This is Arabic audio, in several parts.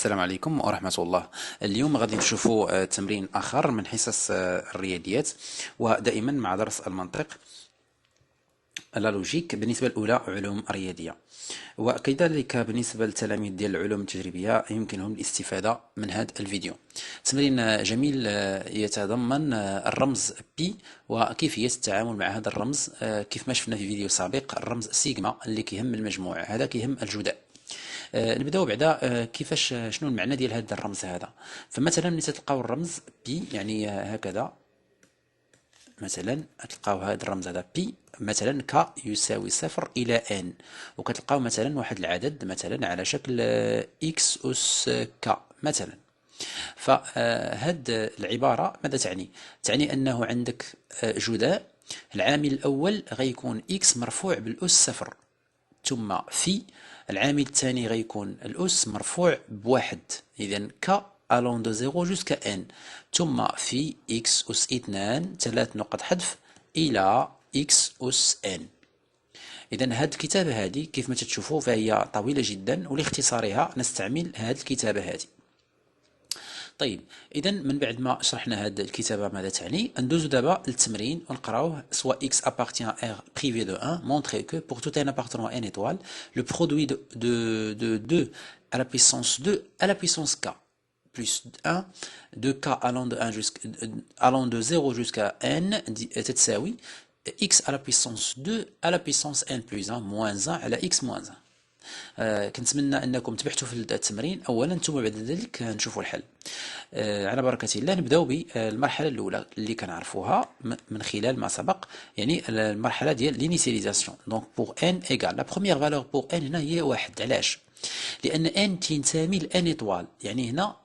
السلام عليكم ورحمة الله. اليوم غادي نشوفوا تمرين آخر من حصص الرياضيات، ودائما مع درس المنطق لا لوجيك بالنسبة الأولى علوم رياضية، وكذلك بالنسبة للتلاميذ ديال العلوم التجريبية يمكنهم الاستفادة من هذا الفيديو. تمرين جميل يتضمن الرمز بي وكيفية التعامل مع هذا الرمز، كيف ما شفنا في فيديو سابق الرمز سيجما اللي كيهم المجموع، هذا كيهم الجداء. نبداو بعدا كيفاش شنو المعنى ديال هذا الرمز هذا. فمثلا ملي تلقاو الرمز بي يعني هكذا، مثلا تلقاو هذا الرمز هذا بي مثلا ك يساوي صفر الى ان، وكتلقاو مثلا واحد العدد مثلا على شكل اكس اس ك مثلا. فهاد العبارة ماذا تعني؟ تعني أنه عندك جداء، العامل الأول غيكون إكس مرفوع بالأس صفر، ثم في العامل الثاني غيكون الأس مرفوع بواحد، إذا ك allant de 0 jusqu'à n، ثم في x أس 2 ثلاث نقط حذف إلى x أس n. إذا هاد الكتابة هذه كيف ما تشوفوا فهي طويلة جدا، ولاختصارها نستعمل هاد الكتابة هذه. طيب إذا من بعد ما شرحنا هذه الكتابة ماذا تعني، ندوزو دابا للتمرين ونقراوه. سوا x appartient à R privé de 1 montrer que pour tout n appartenant à n étoile le produit de 2 à la puissance 2 à la puissance k plus 1 de k allant de 0 jusqu'à n تتساوي x à la puissance 2 à la puissance n plus 1 moins 1 على x moins 1. كنتمنى انكم تبحثوا في التمرين اولا ثم بعد ذلك نشوفوا الحل. على بركه الله نبداو بالمرحله الاولى اللي كنعرفوها من خلال ما سبق، يعني المرحله ديال لينيسياليزاسيون. دونك بور ان ايغال لا بروميير فالور بور ان هنا هي واحد. علاش؟ لان ان تنتمي لان ايطوال، يعني هنا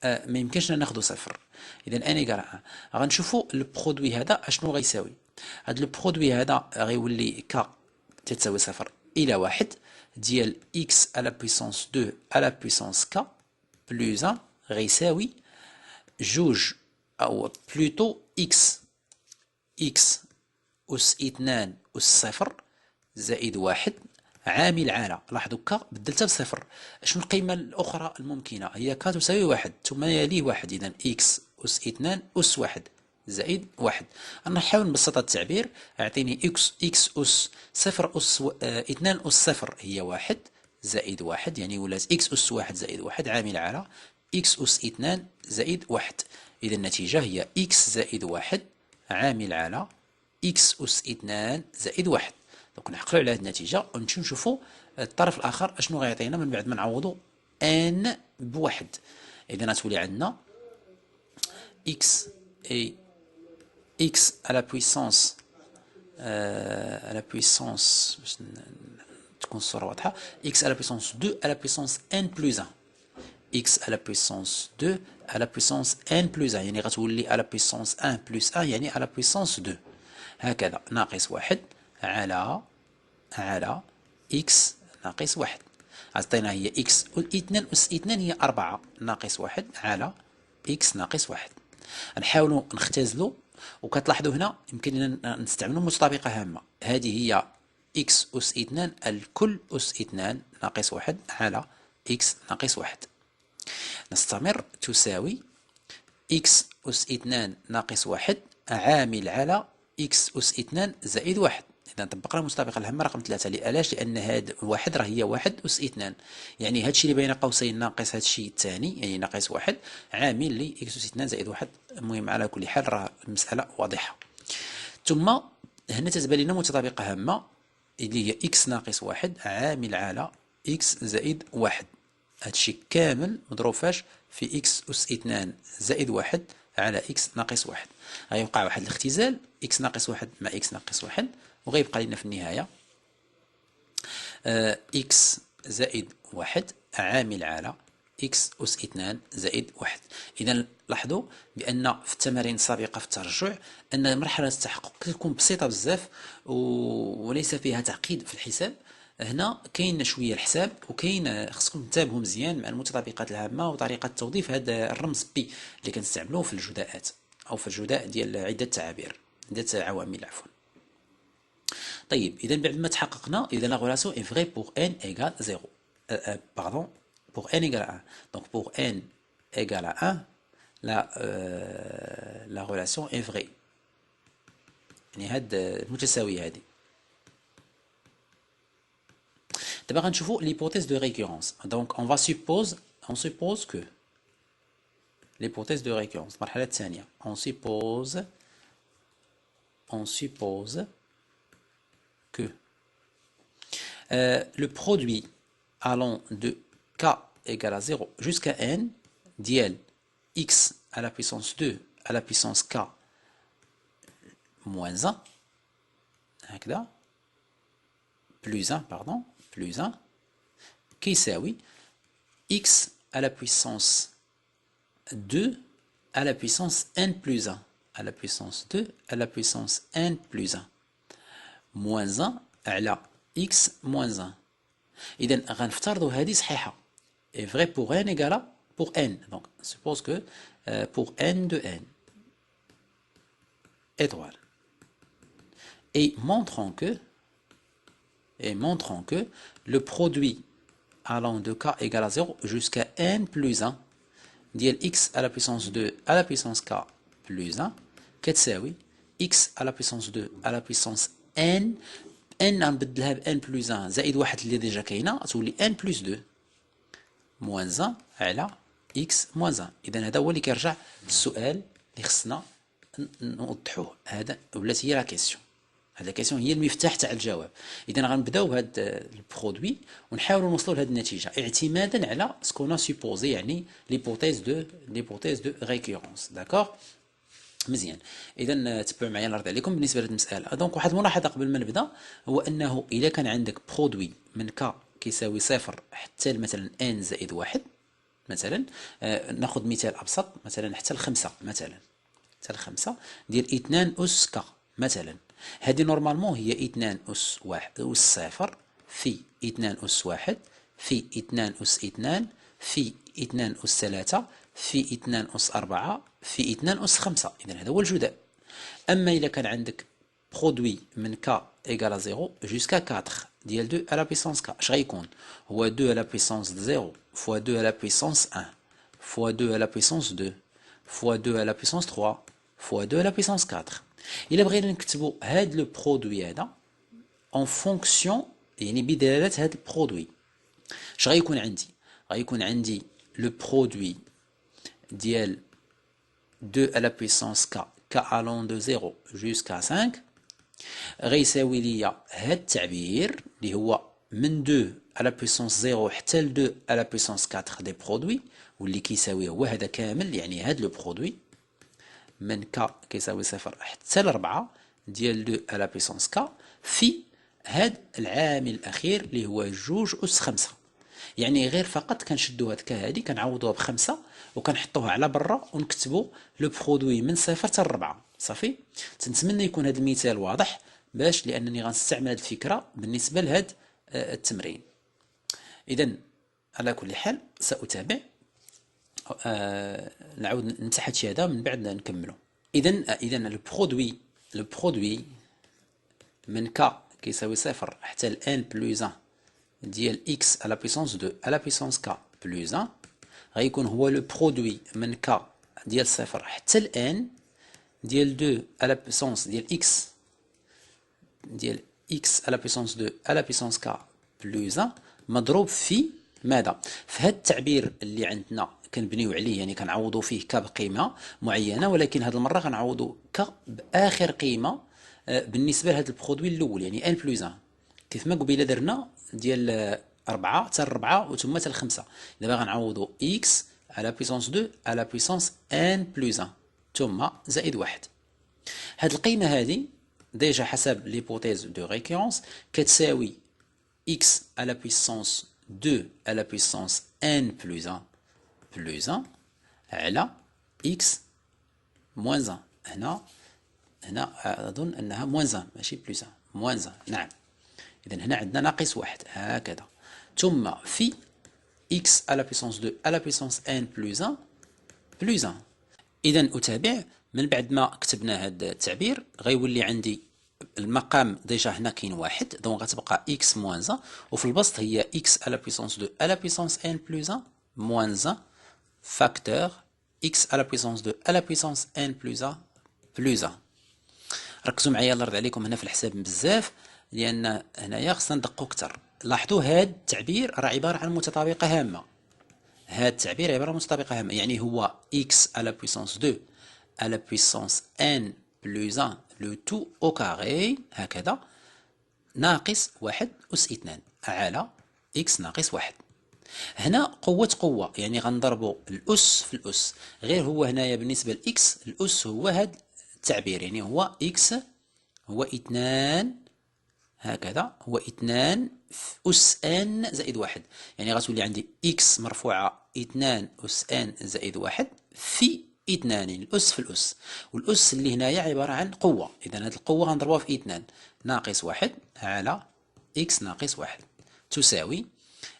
ما يمكنش ناخذ صفر، اذا ان ايغال غنشوفوا البرودوي هذا اشنو غيساوي. هذا البرودوي هذا غيولي ك تساوي صفر الى واحد ديال x à la puissance 2 à la puissance k plus 1 غيساوي جوج، او بلوتو x أس 2 أس صفر زائد واحد عامل على، لاحظوا ك بدلتها بصفر، شنو القيمة الأخرى الممكنة؟ هي ك تساوي واحد ثم يليه واحد، إذا x أس 2 أس واحد زائد واحد. أنا نحاول نبسط التعبير، أعطيني إكس أس صفر أس 2 أس صفر هي واحد زائد واحد، يعني ولات إكس أس واحد زائد واحد عامل على إكس أس 2 زائد واحد، إذا النتيجة هي إكس زائد واحد عامل على إكس أس 2 زائد واحد. دونك نعقلوا على هذه النتيجة ونمشيو نشوفوا الطرف الآخر أشنو غيعطينا من بعد ما نعوضوا ان بواحد. إذا غتولي عندنا إكس et x à la puissance باش تكون الصورة واضحة، x à la puissance 2 à la puissance n plus 1، x à la puissance 2 à la puissance n plus 1 يعني غتولي à la puissance 1 plus 1 يعني à la puissance 2، هكذا ناقص واحد على x ناقص واحد. عطينا هي x 2 أس 2 هي 4 ناقص واحد على x ناقص واحد. نحاولوا نختزلوا، وكتلاحظوا هنا يمكن لنا نستعملوا متطابقة هامة، هذه هي x أس 2 الكل أس 2 ناقص واحد على x ناقص واحد. نستمر، تساوي x أس 2 ناقص واحد عامل على x أس 2 زائد واحد. إذا طبقنا المتطابقة الهامة رقم 3. علاش؟ لأن هاد واحد راه هي واحد أس 2، يعني هادشي اللي بين قوسين ناقص هادشي الثاني يعني ناقص واحد عامل لي إكس أس 2 زائد واحد. المهم على كل حال راه المسألة واضحة. ثم هنا تتبان لنا متطابقة هامة اللي هي إكس ناقص واحد عامل على إكس زائد واحد، هادشي كامل مضروب فاش في إكس أس 2 زائد واحد على إكس ناقص واحد. غيوقع واحد الاختزال، إكس ناقص واحد مع إكس ناقص واحد، وغيبقى لنا في النهاية إكس زائد واحد عامل على إكس أس 2 زائد واحد. إذا لاحظوا بأن في التمارين السابقة في الترجع أن مرحلة التحقق تكون بسيطة بزاف وليس فيها تعقيد في الحساب. هنا كاين شوية الحساب، وكاين خصكم تنتبهوا مزيان مع المتطابقات الهامة وطريقة توظيف هذا الرمز بي اللي كنستعملوه في الجداءات أو في الجداء ديال عدة تعابير، عدة عوامل عفوا. طيب إذا بعد ما تحققنا، إذا لا غولاسيون est vraie pour n égale 0 pardon pour n égale à 1. Donc pour n égale à 1, la relation est vraie. يعني هاد متساوية هذه. دابا غنشوفوا l'hypothèse de récurrence. Donc on suppose que l'hypothèse de récurrence المرحلة الثانية on suppose que le produit allant de k égale à 0 jusqu'à n ديال x à la puissance 2 à la puissance k moins 1 هكذا plus 1 pardon plus 1 كيساوي x à la puissance 2 à la puissance n plus 1 à la puissance 2 à la puissance n plus 1 moins 1 على x moins 1. إذا غنفترضوا هذه صحيحة. est vrai pour n égale à pour n. Donc on suppose que pour n de n étoile. Et montrons que le produit allant de k égale à 0 jusqu'à n plus 1 ديال x à la puissance 2 à la puissance k plus 1 كتساوي x à la puissance 2 à la puissance n غنبدلها ب n plus 1 زائد واحد اللي ديجا كاينه تولي n plus 2 moins 1 على x moins 1. اذا هذا هو اللي كيرجع للسؤال اللي خصنا نوضحوه. هذا ولات هي لا كيسيون. هذا كيسيون هي المفتاح تاع الجواب. اذا غنبداو بهذا البرودوي ونحاولوا نوصلوا لهذه النتيجه اعتمادا على سكونا سوبوزي يعني ليبوتيز دو ريكورونس. داكوغ مزيان. اذا تبعوا معايا الله يرضي عليكم بالنسبه لهذه المساله. دونك واحد الملاحظه قبل ما نبدا هو انه اذا كان عندك برودوي من ك كيساوي صفر حتى مثلا n زائد واحد مثلا ناخذ مثال ابسط مثلا حتى الخمسه مثلا حتى الخمسه ديال 2 اس ك مثلا. هذه نورمالمون هي 2 اس واحد اس صفر في 2 اس واحد في 2 اس 2 في 2 اس 3 في 2 اس 4 في 2 اس 5. اذا هذا هو الجداء. اما اذا كان عندك برودوي من k égale à 0 jusqu'à 4 ديال 2 à la puissance k اش غيكون؟ هو 2 à la puissance 0 fois 2 à la puissance 1 fois 2 à la puissance 2 fois 2 à la puissance 3 fois 2 à la puissance 4. إلا بغينا نكتبوا هاد لو برودوي هذا en fonction يعني بدلالة هاد البرودوي اش غيكون عندي؟ غيكون عندي لو برودوي ديال 2 à la puissance k k allant de 0 jusqu'à 5 غيساوي ليا هاد التعبير اللي هو من 2 à la puissance 0 حتى ل 2 à la puissance 4 دي برودوي واللي كيساوي هو هذا كامل يعني هاد لو برودوي من k كيساوي صفر حتى ل 4 ديال 2 à la puissance k في هاد العامل الاخير اللي هو 2 اس 5. يعني غير فقط كنشدو هاد k هادي كنعوضوها بخمسة وكنحطوها على برا ونكتبوا لو برودوي من صفر حتى ل 4 صافي. تنتمنى يكون هذا المثال واضح باش لانني غنستعمل هذه الفكره بالنسبه لهذا التمرين. اذا على كل حال ساتابع نعاود نمسح هادشي هذا من بعد نكملو. اذا لو برودوي من k كيساوي صفر حتى ل n بلس 1 ديال x à la puissance 2 à la puissance k بلس 1 غيكون هو لو برودوي من k ديال صفر حتى ل n ديال 2 à la puissance ديال x à la puissance 2 à la puissance k بلس 1 مضروب في ماذا؟ في هذا التعبير اللي عندنا كنبنيو عليه يعني كنعوضوا فيه ك بقيمه معينه ولكن هذه المره غنعوضوا ك باخر قيمه بالنسبه لهذا البرودوي الاول يعني n بلس 1 كيف ما قبيله درنا ديال 4 حتى 4 وثم حتى 5. دابا غنعوضوا x على puissance 2 على puissance n بلس 1 ثم زائد 1. هاد القيمه هذه ديجا حسب ليبوتيز دو ريكورونس كتساوي x à la puissance 2 à la puissance n plus 1 plus 1 على x moins 1. هنا أظن أنها moins 1 ماشي plus 1 moins 1 نعم. إذن هنا عندنا ناقص 1 هكذا ثم في x à la puissance 2 à la puissance n plus 1 plus 1. إذن أتابع من بعد ما كتبنا هذا التعبير غيولي عندي المقام ديجا هنا كاين واحد، دونك غتبقى x موان 1، وفي البسط هي x à la puissance 2 à la puissance n plus 1 moins 1 facteur x à la puissance 2 à la puissance n plus 1 plus 1. ركزوا معايا الله يرضي عليكم هنا في الحساب بزاف، لان هنايا خصنا ندقوا اكثر. لاحظوا هاد التعبير راه عباره عن متطابقه هامه، هاد التعبير عباره عن متطابقه هامه، يعني هو x à la puissance 2 à la puissance n plus 1 le tout au carré هكذا ناقص 1 أس 2 على x ناقص 1. هنا قوة يعني غنضربوا الأس في الأس، غير هو هنايا بالنسبة لإكس الأس هو هاد التعبير، يعني هو إكس هو 2 هكذا، هو 2 أس ان زائد 1، يعني غتولي عندي إكس مرفوعة 2 أس ان زائد 1 في 2، يعني الأس في الأس، والأس اللي هنايا عبارة عن قوة، إذا هاد القوة غنضربوها في 2 ناقص 1 على إكس ناقص 1 تساوي،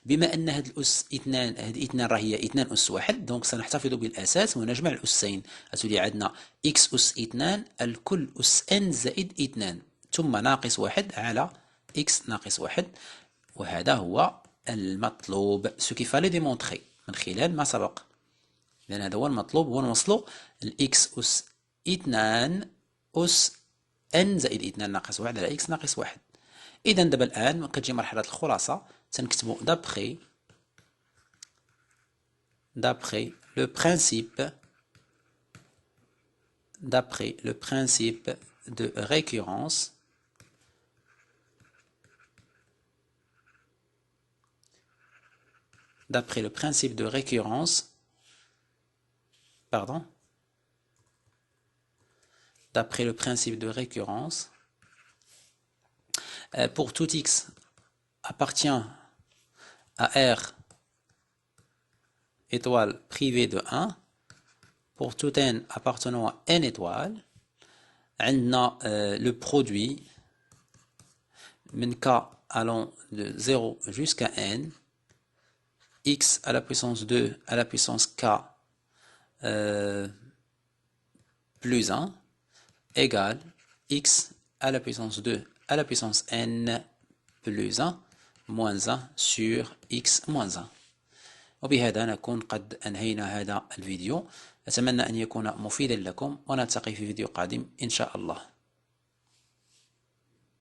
بما أن هاد الأس 2 هاد 2 راه هي 2 أس 1، دونك سنحتفظ بالأساس ونجمع الأسين، غتولي عندنا إكس أس 2 الكل أس ان زائد 2 ثم ناقص 1 على إكس ناقص 1، وهذا هو المطلوب سو كي فالي ديمونطخي من خلال ما سبق، لأن هذا هو المطلوب، هو نوصلو الإكس أس 2 أس ان زائد 2 ناقص 1 على إكس ناقص 1. إذا دابا الآن كتجي مرحلة الخلاصة، تنكتبو d'après le principe de récurrence pour tout x appartient à R étoile privé de 1, pour tout n appartenant à n étoiles, عندنا le produit من k allant de 0 jusqu'à n, x à la puissance 2 à la puissance k plus 1 égale x à la puissance 2 à la puissance n plus 1 moins 1 sur x moins 1. وبهذا نكون قد أنهينا هذا الفيديو، أتمنى أن يكون مفيدا لكم، ونلتقي في فيديو قادم إن شاء الله.